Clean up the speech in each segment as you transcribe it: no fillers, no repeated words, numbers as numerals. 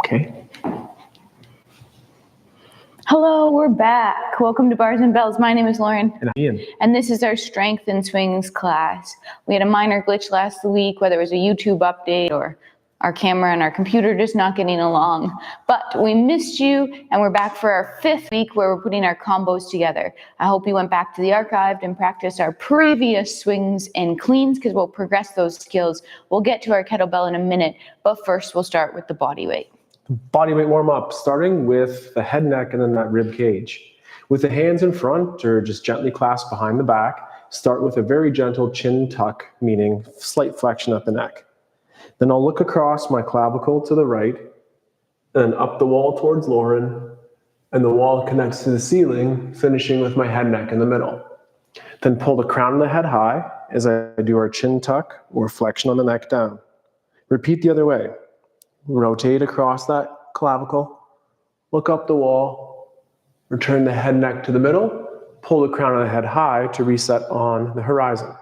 Okay. Hello, we're back. Welcome to Bars and Bells. My name is Lauren. And I'm Ian. And this is our strength and swings class. We had a minor glitch last week, whether it was a YouTube update or our camera and our computer just not getting along. But we missed you, and we're back for our 5th week where we're putting our combos together. I hope you went back to the archive and practiced our previous swings and cleans because we'll progress those skills. We'll get to our kettlebell in a minute, but first we'll start with the body weight. Body weight warm up, starting with the head, neck, and then that rib cage. With the hands in front or just gently clasped behind the back, start with a very gentle chin tuck, meaning slight flexion at the neck. Then I'll look across my clavicle to the right, and up the wall towards Lauren, and the wall connects to the ceiling, finishing with my head, neck in the middle. Then pull the crown of the head high as I do our chin tuck or flexion on the neck down. Repeat the other way. Rotate across that clavicle, look up the wall, return the head, neck to the middle, pull the crown of the head high to reset on the horizon.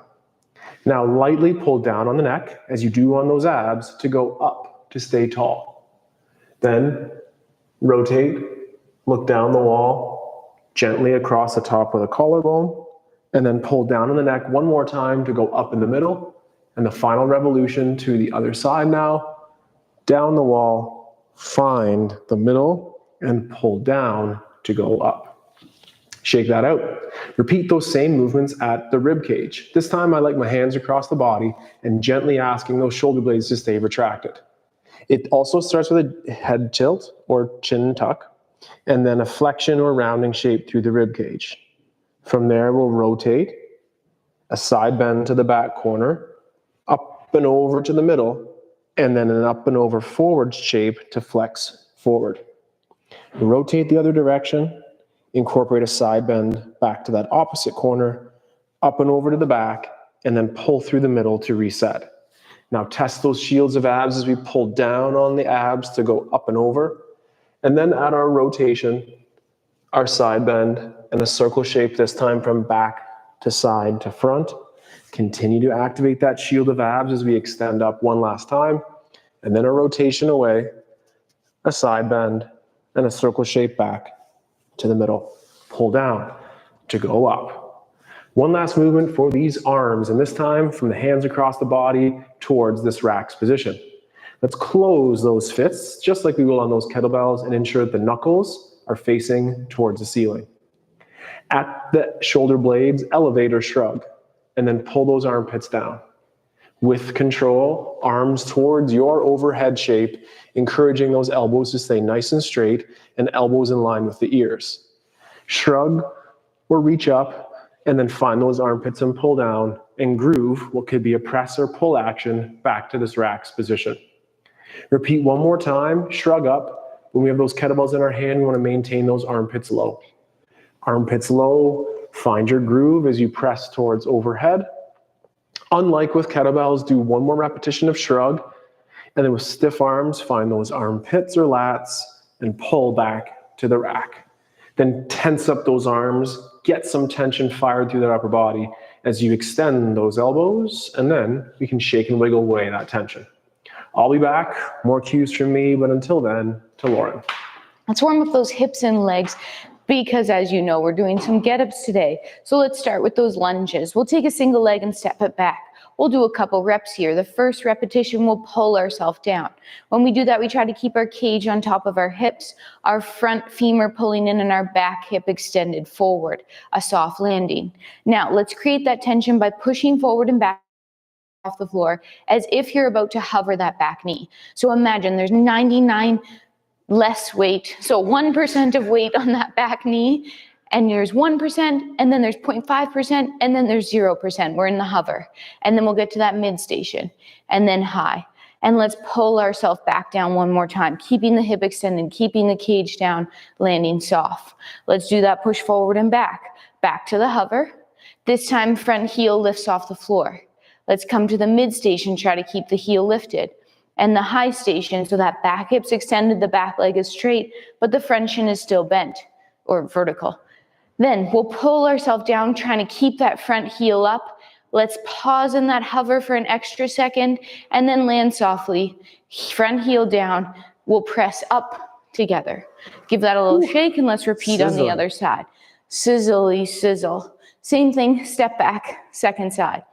Now lightly pull down on the neck as you do on those abs to go up to stay tall. Then rotate, look down the wall, gently across the top of the collarbone, and then pull down on the neck one more time to go up in the middle, and the final revolution to the other side now. Down the wall, find the middle, and pull down to go up. Shake that out. Repeat those same movements at the rib cage. This time I like my hands across the body and gently asking those shoulder blades to stay retracted. It also starts with a head tilt or chin tuck, and then a flexion or rounding shape through the rib cage. From there, we'll rotate, a side bend to the back corner, up and over to the middle, and then an up and over forward shape to flex forward. Rotate the other direction, incorporate a side bend back to that opposite corner, up and over to the back, and then pull through the middle to reset. Now test those shields of abs as we pull down on the abs to go up and over. And then add our rotation, our side bend, and a circle shape this time from back to side to front. Continue to activate that shield of abs as we extend up one last time, and then a rotation away, a side bend, and a circle shape back to the middle. Pull down to go up. One last movement for these arms, and this time from the hands across the body towards this racks position. Let's close those fists, just like we will on those kettlebells, and ensure that the knuckles are facing towards the ceiling. At the shoulder blades, elevate or shrug, and then pull those armpits down. With control, arms towards your overhead shape, encouraging those elbows to stay nice and straight and elbows in line with the ears. Shrug or reach up, and then find those armpits and pull down and groove what could be a press or pull action back to this racks position. Repeat one more time, shrug up. When we have those kettlebells in our hand, we want to maintain those armpits low. Armpits low. Find your groove as you press towards overhead. Unlike with kettlebells, do one more repetition of shrug, and then with stiff arms, find those armpits or lats and pull back to the rack. Then tense up those arms, get some tension fired through that upper body as you extend those elbows, and then we can shake and wiggle away that tension. I'll be back, more cues from me, but until then, to Lauren. Let's warm up those hips and legs, because as you know, we're doing some get-ups today. So let's start with those lunges. We'll take a single leg and step it back. We'll do a couple reps here. The first repetition, we'll pull ourselves down. When we do that, we try to keep our cage on top of our hips, our front femur pulling in and our back hip extended forward, a soft landing. Now, let's create that tension by pushing forward and back off the floor as if you're about to hover that back knee. So imagine there's 99 less weight, so 1% of weight on that back knee, and there's 1%, and then there's 0.5%, and then there's 0%. We're in the hover. And then we'll get to that mid station, and then high. And let's pull ourselves back down one more time, keeping the hip extended, keeping the cage down, landing soft. Let's do that push forward and back to the hover. This time, front heel lifts off the floor. Let's come to the mid station, try to keep the heel lifted. And the high station, so that back hip's extended, the back leg is straight, but the front shin is still bent or vertical. Then we'll pull ourselves down, trying to keep that front heel up. Let's pause in that hover for an extra second and then land softly. Front heel down, we'll press up together. Give that a little shake and let's repeat on the other side. Sizzly sizzle. Same thing, step back, second side.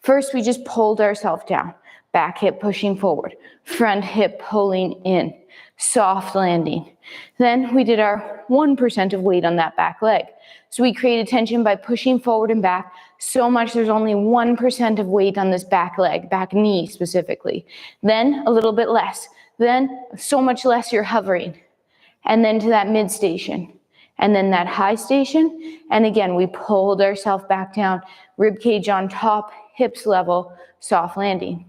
First, we just pulled ourselves down. Back hip pushing forward. Front hip pulling in. Soft landing. Then we did our 1% of weight on that back leg. So we created tension by pushing forward and back so much there's only 1% of weight on this back leg, back knee specifically. Then a little bit less. Then so much less you're hovering. And then to that mid station. And then that high station. And again, we pulled ourselves back down. Rib cage on top, hips level, soft landing.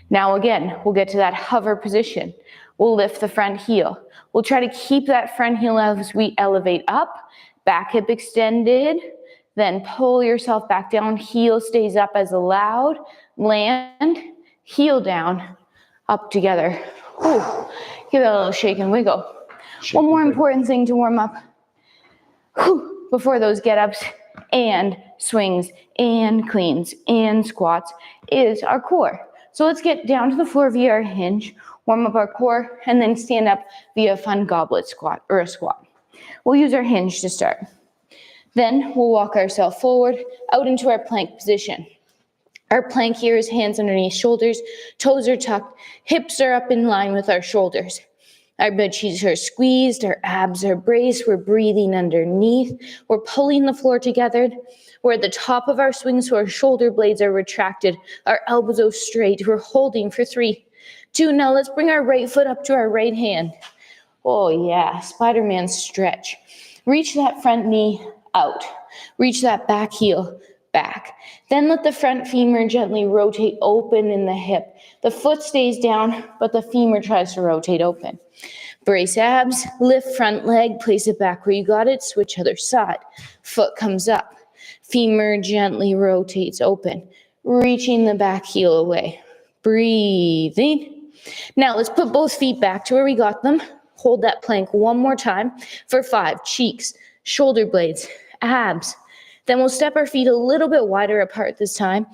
Now again, we'll get to that hover position. We'll lift the front heel. We'll try to keep that front heel as we elevate up. Back hip extended. Then pull yourself back down. Heel stays up as allowed. Land. Heel down. Up together. Whew. Give it a little shake and wiggle. One more important thing to warm up before those get-ups and swings and cleans and squats is our core. So let's get down to the floor via our hinge, warm up our core, and then stand up via a fun goblet squat or a squat. We'll use our hinge to start. Then we'll walk ourselves forward out into our plank position. Our plank here is hands underneath shoulders, toes are tucked, hips are up in line with our shoulders. Our butt cheeks are squeezed, our abs are braced, we're breathing underneath, we're pulling the floor together. We're at the top of our swing, so our shoulder blades are retracted, our elbows are straight. We're holding for 3, 2. Now let's bring our right foot up to our right hand. Oh yeah, Spider-Man stretch. Reach that front knee out. Reach that back heel back. Then let the front femur gently rotate open in the hip. The foot stays down, but the femur tries to rotate open. Brace abs, lift front leg, place it back where you got it, switch other side. Foot comes up. Femur gently rotates open, reaching the back heel away. Breathing. Now let's put both feet back to where we got them. Hold that plank one more time for 5. Cheeks, shoulder blades, abs. Then we'll step our feet a little bit wider apart this time.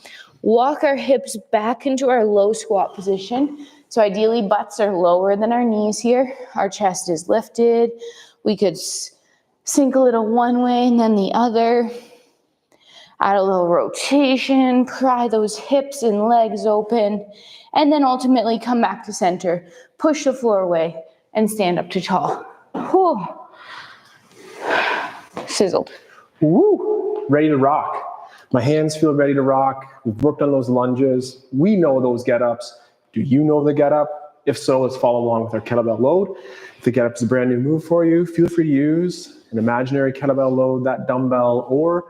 Walk our hips back into our low squat position. So ideally butts are lower than our knees here. Our chest is lifted. We could sink a little one way and then the other. Add a little rotation, pry those hips and legs open, and then ultimately come back to center. Push the floor away and stand up to tall. Whew. Sizzled. Woo! Ready to rock. My hands feel ready to rock. We've worked on those lunges. We know those get-ups. Do you know the get-up? If so, let's follow along with our kettlebell load. If the get-up is a brand new move for you, feel free to use an imaginary kettlebell load, that dumbbell, or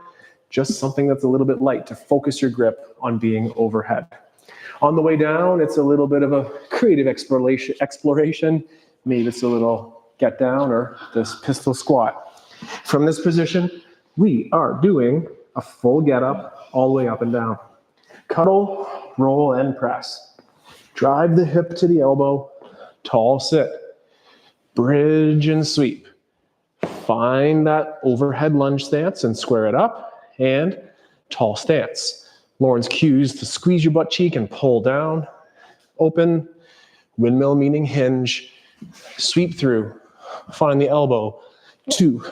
just something that's a little bit light to focus your grip on being overhead. On the way down, it's a little bit of a creative exploration. Maybe it's a little get down or this pistol squat. From this position, we are doing a full get up all the way up and down. Cuddle, roll, and press. Drive the hip to the elbow, tall sit. Bridge and sweep. Find that overhead lunge stance and square it up, and tall stance. Lauren's cues to squeeze your butt cheek and pull down. Open, windmill meaning hinge, sweep through. Find the elbow to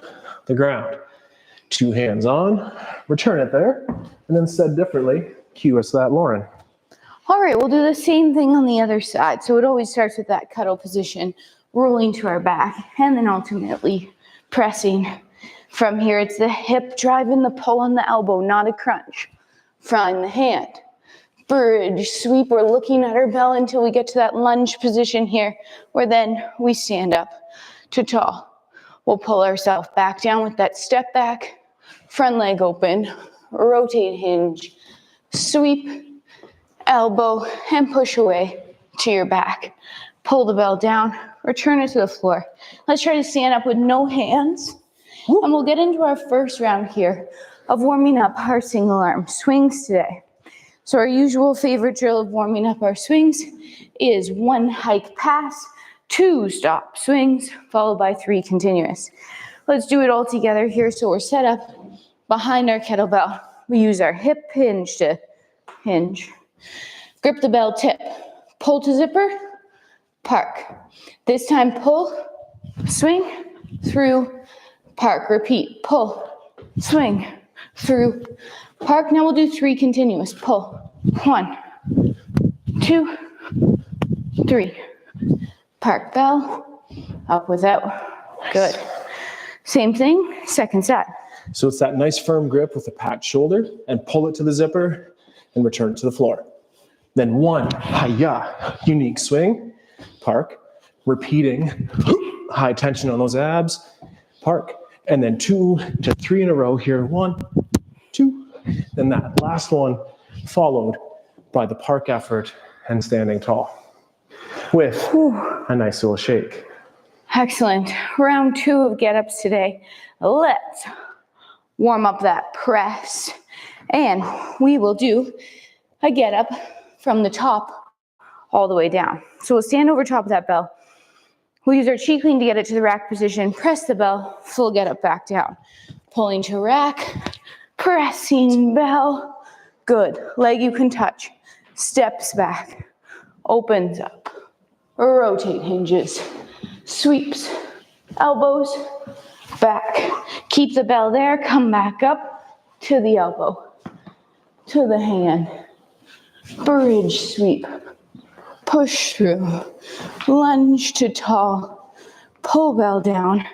the ground. 2 hands on, return it there, and then said differently, cue us that, Lauren. All right, we'll do the same thing on the other side. So it always starts with that cuddle position, rolling to our back, and then ultimately pressing. From here, it's the hip driving the pull on the elbow, not a crunch. Find the hand. Bridge, sweep, we're looking at our bell until we get to that lunge position here, where then we stand up to tall. We'll pull ourselves back down with that step back, front leg open, rotate hinge, sweep, elbow, and push away to your back. Pull the bell down, return it to the floor. Let's try to stand up with no hands. And we'll get into our first round here of warming up our single arm swings today. So our usual favorite drill of warming up our swings is 1 hike pass, 2 stop swings, followed by 3 continuous. Let's do it all together here. So we're set up behind our kettlebell. We use our hip hinge to hinge. Grip the bell tip. Pull to zipper. park. This time pull, swing, through, park. Repeat, pull, swing, through, park. Now we'll do 3 continuous. Pull, 1, 2, 3. Park bell, up without. Good. Same thing, second side. So it's that nice firm grip with the packed shoulder and pull it to the zipper and return it to the floor. Then 1, hi-ya, unique swing, park, repeating, high tension on those abs, park. And then 2 to 3 in a row here, 1, 2. Then that last one followed by the park effort and standing tall with a nice little shake. Excellent. Round 2 of get-ups today. Let's warm up that press. And we will do a get-up from the top all the way down. So we'll stand over top of that bell. We'll use our cheek lean to get it to the rack position. Press the bell, full get-up back down. Pulling to rack, pressing bell. Good. Leg you can touch. Steps back. Opens up. Rotate hinges. Sweeps. Elbows. Back. Keep the bell there. Come back up to the elbow. To the hand. Bridge sweep. Push through. Lunge to tall. Pull bell down.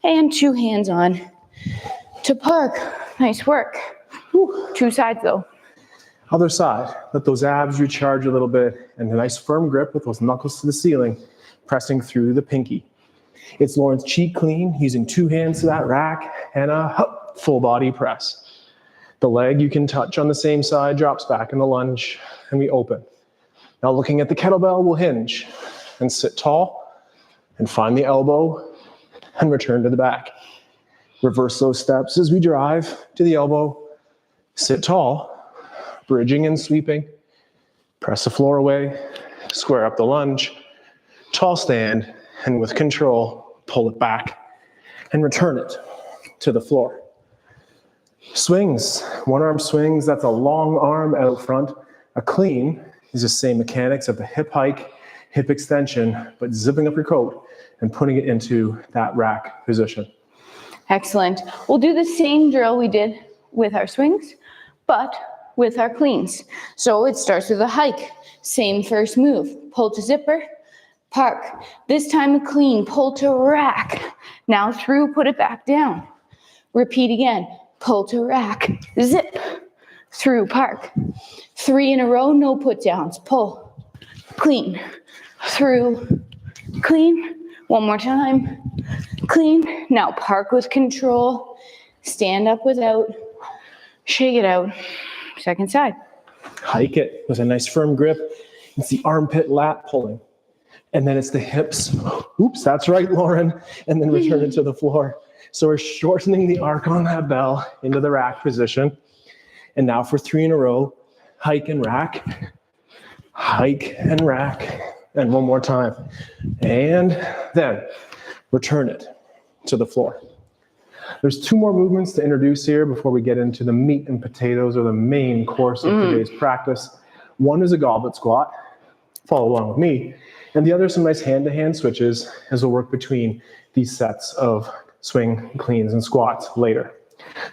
And 2 hands on to park. Nice work. 2 sides though. Other side, let those abs recharge a little bit and a nice firm grip with those knuckles to the ceiling, pressing through the pinky. It's Lauren's cheek clean, using 2 hands to that rack and a full body press. The leg you can touch on the same side drops back in the lunge and we open. Now looking at the kettlebell, we'll hinge and sit tall and find the elbow and return to the back. Reverse those steps as we drive to the elbow, sit tall, bridging and sweeping, press the floor away, square up the lunge, tall stand, and with control, pull it back and return it to the floor. Swings, 1-arm swings, that's a long arm out front. A clean is the same mechanics of the hip hike, hip extension, but zipping up your coat and putting it into that rack position. Excellent. We'll do the same drill we did with our swings, but with our cleans. So it starts with a hike. Same first move. Pull to zipper, park. This time a clean, pull to rack. Now through, put it back down. Repeat again. Pull to rack, zip, through, park. 3 in a row, no put downs. Pull, clean, through, clean. 1 more time, clean. Now park with control. Stand up without. Shake it out. Second side. Hike it with a nice firm grip. It's the armpit lat pulling. And then it's the hips. Oops, that's right, Lauren. And then return it to the floor. So we're shortening the arc on that bell into the rack position. And now for 3 in a row, hike and rack, hike and rack. And 1 more time. And then return it to the floor. There's 2 more movements to introduce here before we get into the meat and potatoes or the main course of today's practice. One is a goblet squat. Follow along with me. And the other is some nice hand-to-hand switches as we'll work between these sets of swing, cleans, and squats later.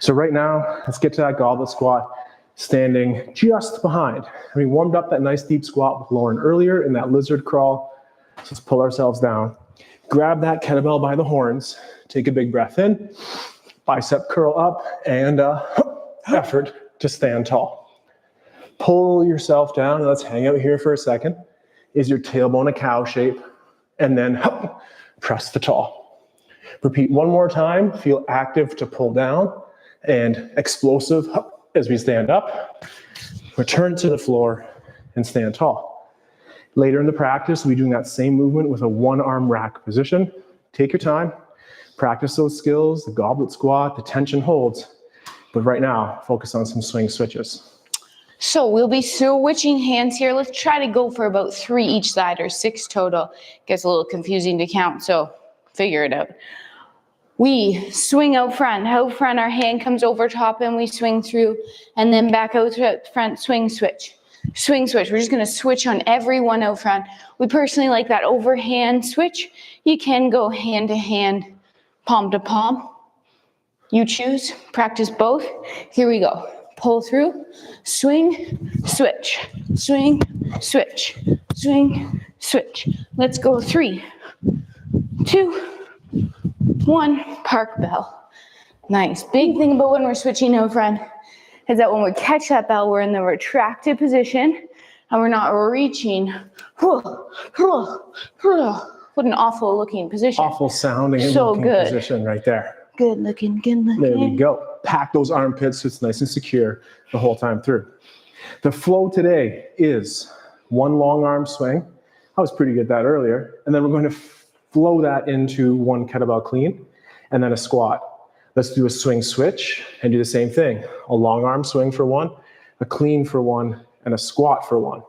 So right now, let's get to that goblet squat, standing just behind. We warmed up that nice deep squat with Lauren earlier in that lizard crawl. So let's pull ourselves down. Grab that kettlebell by the horns. Take a big breath in. Bicep curl up and effort to stand tall. Pull yourself down and let's hang out here for a second. Is your tailbone a cow shape? And then press the tall. Repeat 1 more time. Feel active to pull down and explosive as we stand up. Return to the floor and stand tall. Later in the practice, we'll be doing that same movement with a 1-arm rack position. Take your time. Practice those skills, the goblet squat, the tension holds. But right now, focus on some swing switches. So we'll be switching hands here. Let's try to go for about 3 each side or 6 total. Gets a little confusing to count, so figure it out. We swing out front. Out front, our hand comes over top and we swing through, and then back out to front, swing, switch. swing switch. We're just gonna switch on every one out front. We personally like that overhand switch. You can go hand to hand, palm to palm. You choose, practice both. Here we go. Pull through, swing, switch, swing, switch, swing, switch. Let's go 3, 2, 1, park bell. Nice. Big thing about when we're switching out front is that when we catch that bell, we're in the retracted position and we're not reaching. What an awful looking position. Awful sounding and So looking good. position right there. Good looking, good looking. There we go. Pack those armpits so it's nice and secure the whole time through. The flow today is one long arm swing. I was pretty good at that earlier. And then we're going to flow that into one kettlebell clean and then a squat. Let's do a swing switch and do the same thing. A long arm swing for one, a clean for one, and a squat for one.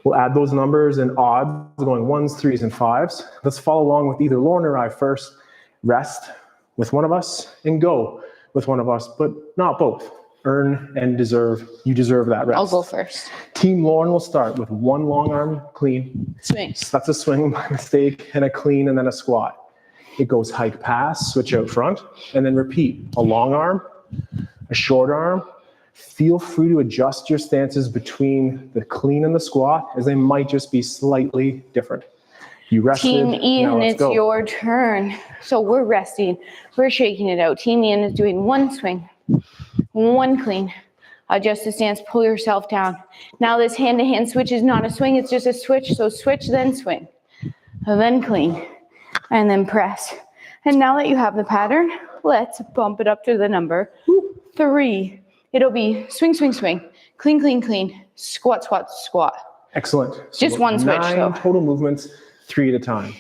We'll add those numbers in odds, going 1s, 3s, and 5s. Let's follow along with either Lauren or I first. Rest with one of us and go with one of us, but not both. Earn and deserve. You deserve that rest. I'll go first. Team Lauren will start with one long arm clean. Swing. So that's a swing by mistake, and a clean, and then a squat. It goes hike pass, switch out front, and then repeat. A long arm, a short arm. Feel free to adjust your stances between the clean and the squat, as they might just be slightly different. You rested. Team Ian, it's it's your turn. So we're resting. We're shaking it out. Team Ian is doing one swing, one clean. Adjust the stance, pull yourself down. Now this hand-to-hand switch is not a swing, it's just a switch. So switch, then swing, then clean, and then press. And now that you have the pattern, let's bump it up to the number 3. It'll be swing, swing, swing, clean, clean, clean, squat, squat, squat. Excellent. So Just one switch, 9 though. total movements, 3 at a time.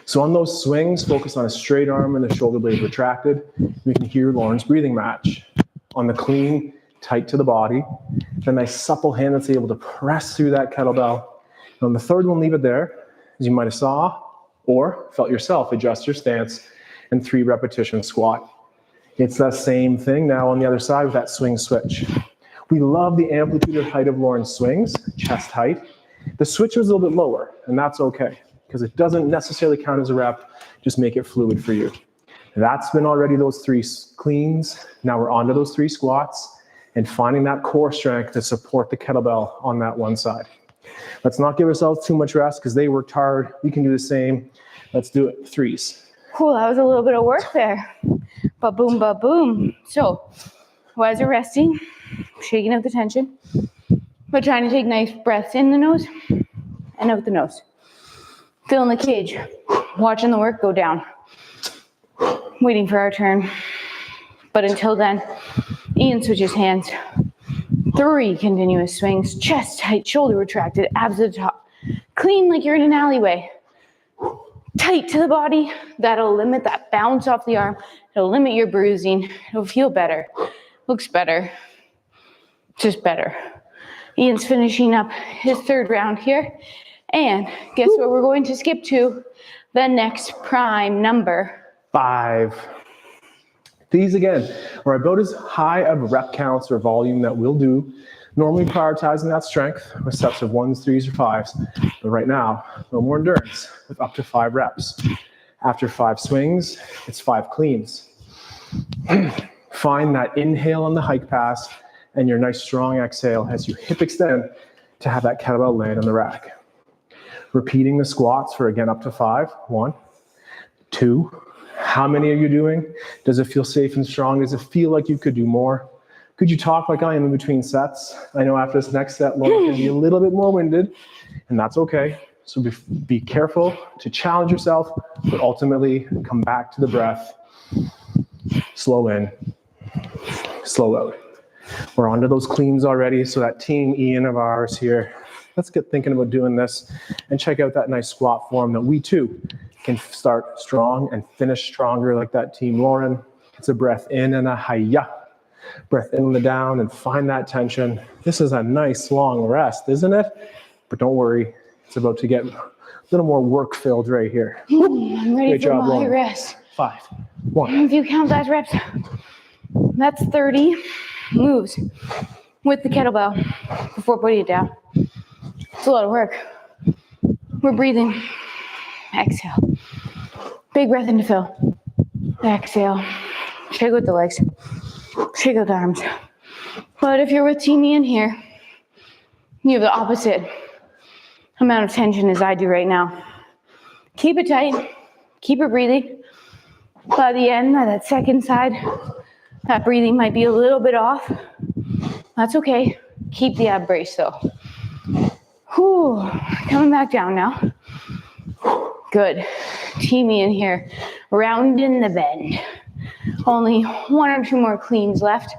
So on those swings, focus on a straight arm and the shoulder blade retracted. We can hear Lauren's breathing match. On the clean, tight to the body. The nice supple hand that's able to press through that kettlebell. And on the third one, leave it there, as you might have saw or felt yourself. Adjust your stance and 3 repetition squat. It's that same thing now on the other side with that swing switch. We love the amplitude or height of Lauren's swings, chest height. The switch was a little bit lower, and that's okay, because it doesn't necessarily count as a rep. Just make it fluid for you. That's been already those 3 cleans. Now we're on to those 3 squats and finding that core strength to support the kettlebell on that one side. Let's not give ourselves too much rest because they worked hard. We can do the same. Let's do it. 3s. Cool, that was a little bit of work there. Ba-boom, ba-boom. So, as you're resting, shaking out the tension, but trying to take nice breaths in the nose and out the nose. Feeling the cage, watching the work go down. Waiting for our turn. But until then, Ian switches hands. 3 continuous swings, chest tight, shoulder retracted, abs at the top. Clean like you're in an alleyway. Tight to the body. That'll limit that bounce off the arm. It'll limit your bruising. It'll feel better. Looks better. Just better. Ian's finishing up his 3rd round here. And guess what we're going to skip to? The next prime number. 5. These again are about as high of rep counts or volume that we'll do. Normally prioritizing that strength with sets of 1s, 3s, or 5s. But right now, a little more endurance with up to 5 reps. After 5 swings, it's 5 cleans. Find that inhale on the hike pass and your nice strong exhale as you hip extend to have that kettlebell land on the rack. Repeating the squats for again up to 5. 1, 2. How many are you doing? Does it feel safe and strong? Does it feel like you could do more? Could you talk like I am in between sets? I know after this next set, Lauren can be a little bit more winded, and that's okay. So be careful to challenge yourself, but ultimately come back to the breath. Slow in, slow out. We're onto those cleans already, so that Team Ian of ours here, let's get thinking about doing this and check out that nice squat form that we too can start strong and finish stronger like that Team Lauren. It's a breath in and a hi-ya. Breath in and down and find that tension. This is a nice long rest, isn't it? But don't worry, it's about to get a little more work filled right here. I'm ready Great for job, my Lauren. rest. 5, 1. If you count that reps, that's 30 moves with the kettlebell before putting it down. It's a lot of work. We're breathing. Exhale. Big breath in to fill. Exhale. Shake with the legs. Shake with the arms. But if you're with Team Ian here, you have the opposite amount of tension as I do right now. Keep it tight. Keep it breathing. By the end, of that second side, that breathing might be a little bit off. That's okay. Keep the ab brace though. Whew. Coming back down now. Good. Team Ian here. Round in the bend. Only 1 or 2 more cleans left.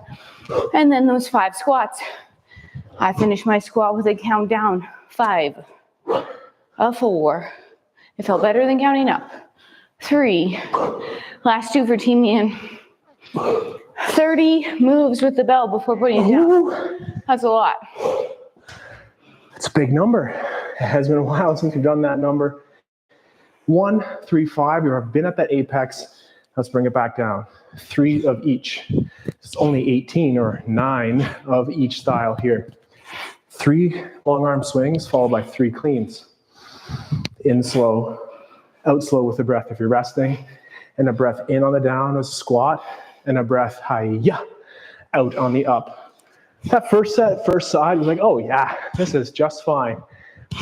And then those 5 squats. I finished my squat with a countdown. 5, a 4. It felt better than counting up. 3. Last 2 for Team Ian. 30 moves with the bell before putting it down. That's a lot. It's a big number. It has been a while since we've done that number. 1, 3, 5. You've been at that apex. Let's bring it back down. 3 of each. It's only 18 or 9 of each style here. 3 long arm swings followed by 3 cleans. In slow, out slow with the breath if you're resting, and a breath in on the down as a squat, and a breath hi-ya out on the up. That first set, first side was like, oh yeah, this is just fine.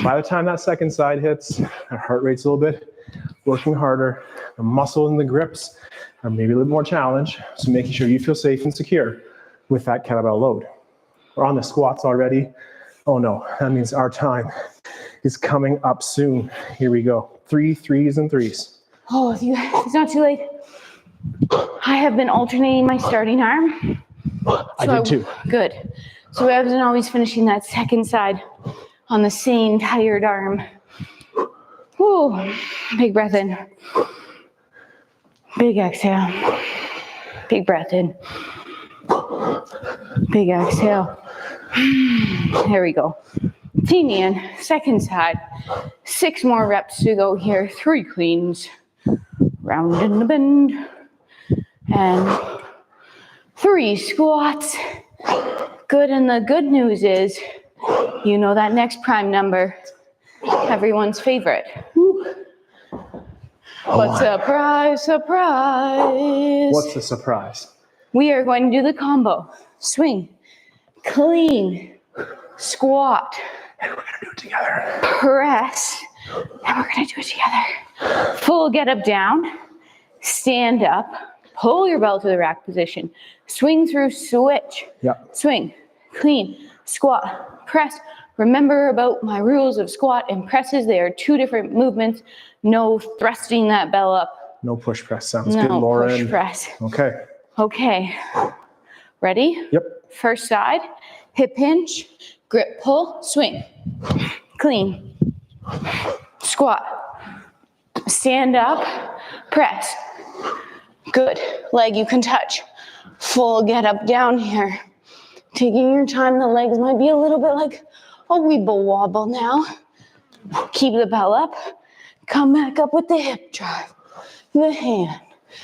By the time that second side hits, our heart rate's a little bit working harder. The muscles and the grips are maybe a little more challenged. So making sure you feel safe and secure with that kettlebell load. We're on the squats already. Oh no, that means our time is coming up soon. Here we go. 3 3s and 3s. Oh, it's not too late. I have been alternating my starting arm. I did too. Good. So I wasn't always finishing that second side on the same tired arm. Whew. Big breath in. Big exhale. Big breath in. Big exhale. There we go. Team Ian, second side. 6 more reps to go here. 3 cleans. Round in the bend. And 3 squats. Good, and the good news is, you know that next prime number, everyone's favorite. But surprise, surprise. What's the surprise? We are going to do the combo. Swing, clean, squat. And we're gonna do it together. Press, and we're gonna do it together. Full get up down, stand up, pull your bell to the rack position, swing through, switch, swing, clean, squat, press. Remember about my rules of squat and presses. They are 2 different movements. No thrusting that bell up. No push press. Sounds good, Lauren. No push press. Okay. Okay. Ready? Yep. First side, hip hinge, grip pull, swing, clean, squat, stand up, press. Good. Leg you can touch. Full get up down here. Taking your time, the legs might be a little bit like a weeble wobble now. Keep the bell up. Come back up with the hip drive, the hand,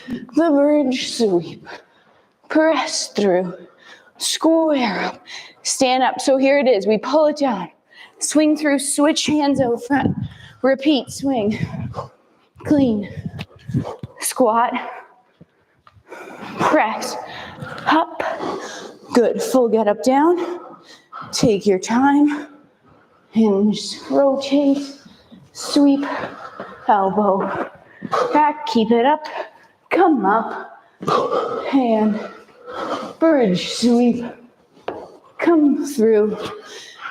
the bridge sweep. Press through, square up, stand up. So here it is. We pull it down, swing through, switch hands out front. Repeat, swing, clean, squat, press, up. Good, full get up down. Take your time. Hinge, rotate, sweep, elbow, back, keep it up, come up, hand, bridge, sweep, come through.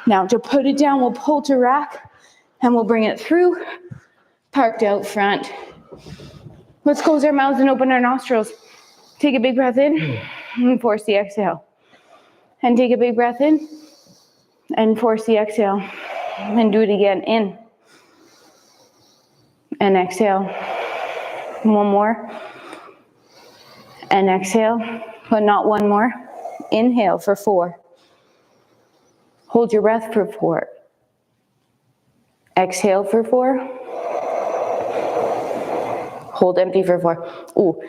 Now to put it down, we'll pull to rack and we'll bring it through, parked out front. Let's close our mouths and open our nostrils. Take a big breath in and force the exhale. And take a big breath in and force the exhale. And do it again. In. And exhale. 1 more. And exhale. But not 1 more. Inhale for 4. Hold your breath for 4. Exhale for 4. Hold empty for 4. Ooh,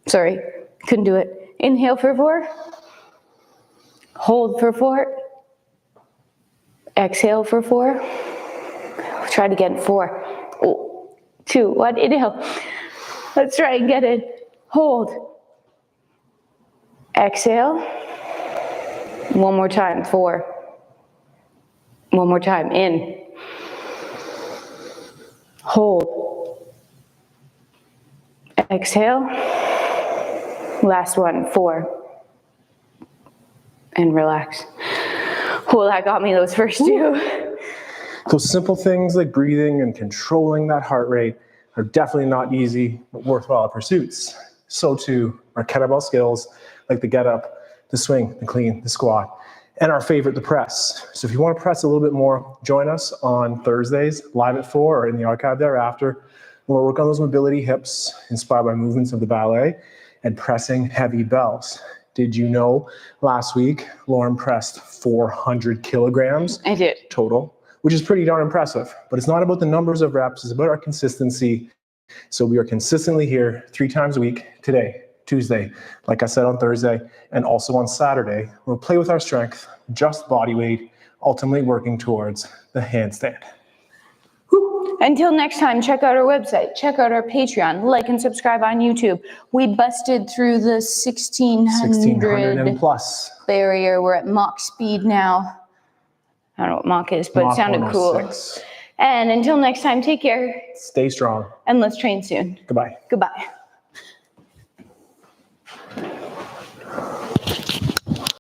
sorry. Couldn't do it. Inhale for 4. Hold for 4. Exhale for 4. Try to get in 4, 2, 1, inhale. Let's try and get it. Hold. Exhale. One more time, 4. One more time, in. Hold. Exhale. Last one, 4. And relax. Well, that got me those first 2. Those simple things like breathing and controlling that heart rate are definitely not easy, but worthwhile pursuits. So too are kettlebell skills like the get up, the swing, the clean, the squat, and our favorite, the press. So if you want to press a little bit more, join us on Thursdays, live at 4 or in the archive thereafter. We'll work on those mobility hips inspired by movements of the ballet and pressing heavy bells. Did you know last week Lauren pressed 400 kilograms? I did. Total, which is pretty darn impressive. But it's not about the numbers of reps, it's about our consistency. So we are consistently here 3 times a week, today, Tuesday, like I said on Thursday, and also on Saturday. We'll play with our strength, just body weight, ultimately working towards the handstand. Until next time, check out our website, check out our Patreon, like and subscribe on YouTube. We busted through the 1600 and plus barrier. We're at Mach speed now. I don't know what Mach is, but Mach it sounded cool. 106. And until next time, take care. Stay strong. And let's train soon. Goodbye. Goodbye.